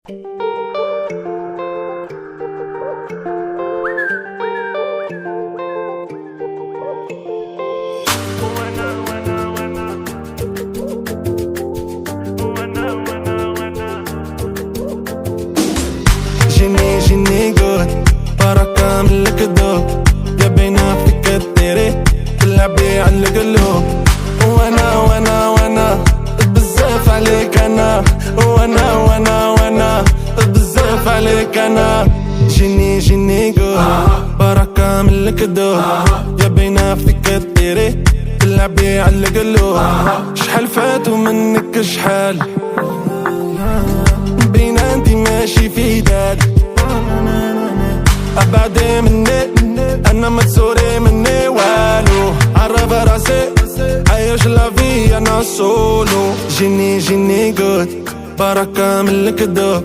جيني جود بركة من الكذوب، يا بينا فيك الديري تلعبي على القلوب. وانا بزاف عليك انا، وانا بزاف عليك انا. جيني جود بركة من الكذوب، يا بينا فيك الديري تلعبي على القلوب. شحال فاتو منك شحال بينا انتي ماشي في دالي، ابعدي مني انا ما تسوري مني والو. عرف راسي عايش لافي انا سولو. جيني جود بركة من الكذوب.